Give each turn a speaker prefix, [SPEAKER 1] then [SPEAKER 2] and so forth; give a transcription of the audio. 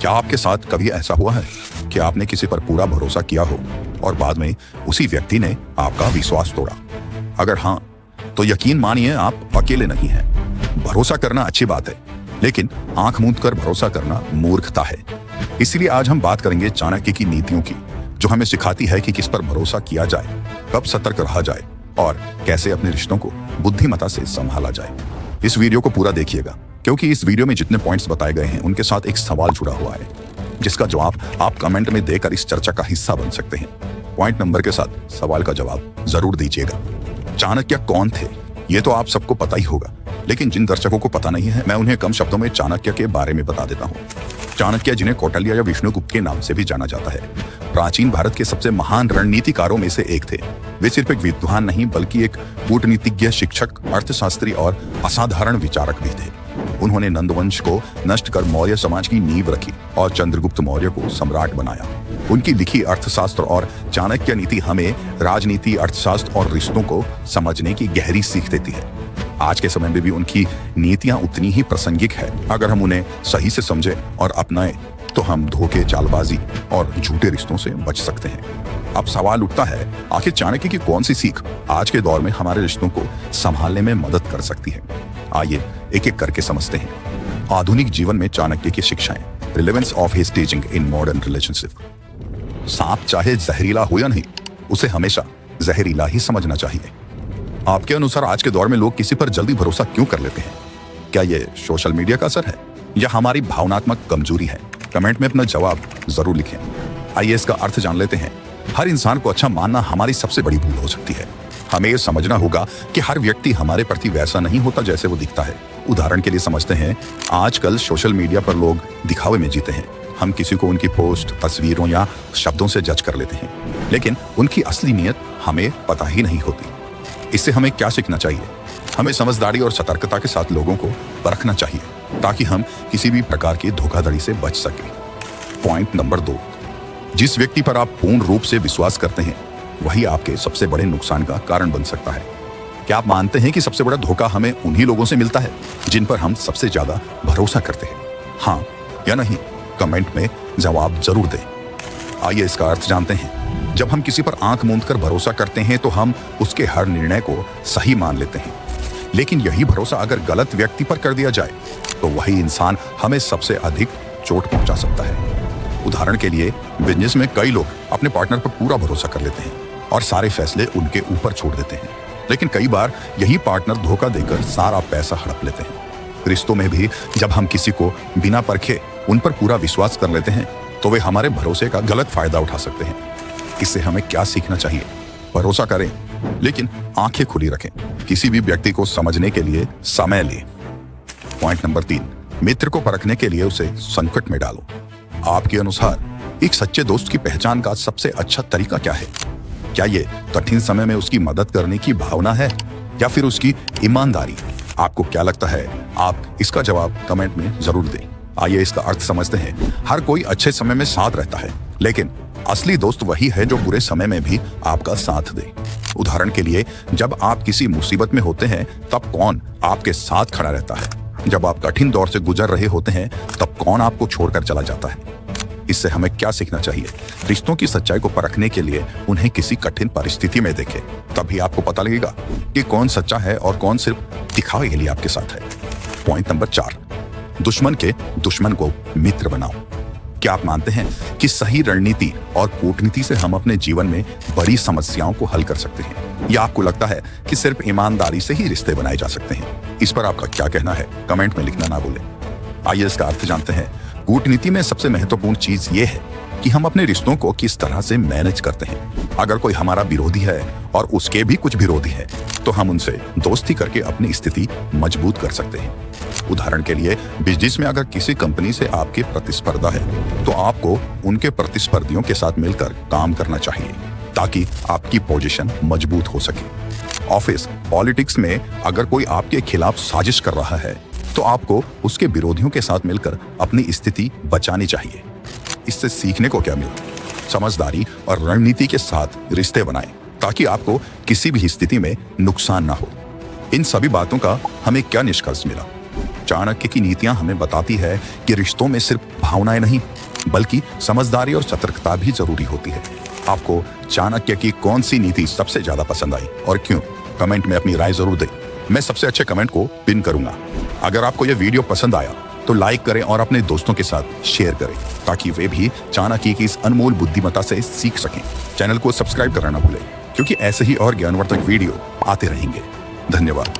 [SPEAKER 1] क्या आपके साथ कभी ऐसा हुआ है कि आपने किसी पर पूरा भरोसा किया हो और बाद में उसी व्यक्ति ने आपका विश्वास तोड़ा? अगर हाँ, तो यकीन मानिए आप अकेले नहीं हैं। भरोसा करना अच्छी बात है, लेकिन आंख मूंद कर भरोसा करना मूर्खता है। इसलिए आज हम बात करेंगे चाणक्य की नीतियों की, जो हमें सिखाती है कि किस पर भरोसा किया जाए, कब सतर्क रहा जाए और कैसे अपने रिश्तों को बुद्धिमत्ता से संभाला जाए। इस वीडियो को पूरा देखिएगा, क्योंकि इस वीडियो में जितने पॉइंट्स बताए गए हैं उनके साथ एक सवाल जुड़ा हुआ है, जिसका जवाब आप कमेंट में देकर इस चर्चा का हिस्सा बन सकते हैं। पॉइंट नंबर के साथ सवाल का जवाब जरूर दीजिएगा। चाणक्य कौन थे, ये तो आप सबको पता ही होगा, लेकिन जिन दर्शकों को पता नहीं है, मैं उन्हें कम शब्दों में चाणक्य के बारे में बता देता हूँ। चाणक्य, जिन्हें कौटिल्य या विष्णुगुप्त के नाम से भी जाना जाता है, प्राचीन भारत के सबसे महान रणनीतिकारों में से एक थे। वे सिर्फ एक विद्वान नहीं, बल्कि एक कूटनीतिज्ञ, शिक्षक, अर्थशास्त्री और असाधारण विचारक भी थे। उन्होंने नंदवंश को नष्ट कर मौर्य समाज की नींव रखी और चंद्रगुप्त मौर्य को सम्राट बनाया। उनकी लिखी अर्थशास्त्र और चाणक्य नीति हमें राजनीति, अर्थशास्त्र और रिश्तों को समझने की गहरी सीख देती है। आज के समय में भी उनकी नीतियां उतनी ही प्रासंगिक है। अगर हम उन्हें सही से समझे और अपनाएं, तो हम धोखे, चालबाजी और झूठे रिश्तों से बच सकते हैं। अब सवाल उठता है, आखिर चाणक्य की कौन सी सीख आज के दौर में हमारे रिश्तों को संभालने में मदद कर सकती है? आइए एक एक करके समझते हैं। आधुनिक जीवन में चाणक्य की शिक्षाएं। Relevance of his teaching in modern relationship. सांप चाहे जहरीला हो या नहीं, उसे हमेशा जहरीला ही समझना चाहिए। आपके अनुसार आज के दौर में लोग किसी पर जल्दी भरोसा क्यों कर लेते हैं? क्या ये सोशल मीडिया का असर है या हमारी भावनात्मक कमजोरी है? कमेंट में अपना जवाब जरूर लिखें। आइए इसका अर्थ जान लेते हैं। हर इंसान को अच्छा मानना हमारी सबसे बड़ी भूल हो सकती है। हमें यह समझना होगा कि हर व्यक्ति हमारे प्रति वैसा नहीं होता जैसे वो दिखता है। उदाहरण के लिए समझते हैं, आजकल सोशल मीडिया पर लोग दिखावे में जीते हैं। हम किसी को उनकी पोस्ट, तस्वीरों या शब्दों से जज कर लेते हैं, लेकिन उनकी असली नीयत हमें पता ही नहीं होती। इससे हमें क्या सीखना चाहिए? हमें समझदारी और सतर्कता के साथ लोगों को परखना चाहिए, ताकि हम किसी भी प्रकार की धोखाधड़ी से बच सकें। पॉइंट नंबर 2, जिस व्यक्ति पर आप पूर्ण रूप से विश्वास करते हैं, वही आपके सबसे बड़े नुकसान का कारण बन सकता है। क्या आप मानते हैं कि सबसे बड़ा धोखा हमें उन्हीं लोगों से मिलता है जिन पर हम सबसे ज्यादा भरोसा करते हैं? हाँ या नहीं, कमेंट में जवाब जरूर दें। आइए इसका अर्थ जानते हैं। जब हम किसी पर आंख मूंद कर भरोसा करते हैं, तो हम उसके हर निर्णय को सही मान लेते हैं। लेकिन यही भरोसा अगर गलत व्यक्ति पर कर दिया जाए, तो वही इंसान हमें सबसे अधिक चोट पहुंचा सकता है। उदाहरण के लिए, बिजनेस में कई लोग अपने पार्टनर पर पूरा भरोसा कर लेते हैं और सारे फैसले उनके ऊपर छोड़ देते हैं, लेकिन कई बार यही पार्टनर धोखा देकर सारा पैसा हड़प लेते हैं। रिश्तों में भी जब हम किसी को बिना परखे उन पर पूरा विश्वास कर लेते हैं, तो वे हमारे भरोसे का गलत फायदा उठा सकते हैं। इससे हमें क्या सीखना चाहिए? भरोसा करें, लेकिन आंखें खुली रखें। किसी भी व्यक्ति को समझने के लिए समय लें। पॉइंट नंबर 3, मित्र को परखने के लिए उसे संकट में डालो। आपके अनुसार एक सच्चे दोस्त की पहचान का सबसे अच्छा तरीका क्या है? क्या ये कठिन समय में उसकी मदद करने की भावना है या फिर उसकी ईमानदारी? आपको क्या लगता है? आप इसका जवाब कमेंट में जरूर दें। आइए इसका अर्थ समझते हैं। हर कोई अच्छे समय में साथ रहता है, लेकिन असली दोस्त वही है जो बुरे समय में भी आपका साथ दे। उदाहरण के लिए, जब आप किसी मुसीबत में होते हैं, तब कौन आपके साथ खड़ा रहता है? जब आप कठिन दौर से गुजर रहे होते हैं, तब कौन आपको छोड़कर चला जाता है? इससे हमें क्या सीखना चाहिए? रिश्तों की सच्चाई को परखने के लिए उन्हें किसी कठिन परिस्थिति में देखें, तभी आपको पता लगेगा कि कौन सच्चा है और कौन सिर्फ दिखावे के लिए आपके साथ है। पॉइंट नंबर 4, दुश्मन के दुश्मन को मित्र बनाओ। क्या आप मानते हैं कि सही रणनीति और कूटनीति से हम अपने जीवन में बड़ी समस्याओं को हल कर सकते हैं? या आपको लगता है कि सिर्फ ईमानदारी से ही रिश्ते बनाए जा सकते हैं? इस पर आपका क्या कहना है? कमेंट में लिखना ना भूलें। आइए इसका अर्थ जानते हैं। कूटनीति में सबसे महत्वपूर्ण चीज ये है कि हम अपने रिश्तों को किस तरह से मैनेज करते हैं। अगर कोई हमारा विरोधी है और उसके भी कुछ विरोधी है, तो हम उनसे दोस्ती करके अपनी स्थिति मजबूत कर सकते हैं। उदाहरण के लिए, बिजनेस में अगर किसी कंपनी से आपकी प्रतिस्पर्धा है, तो आपको उनके प्रतिस्पर्धियों के साथ मिलकर काम करना चाहिए, ताकि आपकी पोजीशन मजबूत हो सके। ऑफिस, पॉलिटिक्स में अगर कोई आपके खिलाफ साजिश कर रहा है, तो आपको उसके विरोधियों के साथ मिलकर अपनी स्थिति बचानी चाहिए। इससे सीखने को क्या मिला? समझदारी और रणनीति के साथ रिश्ते बनाएं, ताकि आपको किसी भी स्थिति में नुकसान ना हो। इन सभी बातों का हमें क्या निष्कर्ष मिला? चाणक्य की नीतियां हमें बताती है कि रिश्तों में सिर्फ भावनाएं नहीं बल्कि समझदारी और सतर्कता भी जरूरी होती है। आपको चाणक्य की कौन सी नीति सबसे ज्यादा पसंद आई और क्यों? कमेंट में अपनी राय जरूर दें। मैं सबसे अच्छे कमेंट को पिन करूंगा। अगर आपको यह वीडियो पसंद आया तो लाइक करें और अपने दोस्तों के साथ शेयर करें ताकि वे भी चाणक्य की इस अनमोल बुद्धिमत्ता से सीख सकें। चैनल को सब्सक्राइब करना ना भूलें क्योंकि ऐसे ही और ज्ञानवर्धक वीडियो आते रहेंगे। धन्यवाद।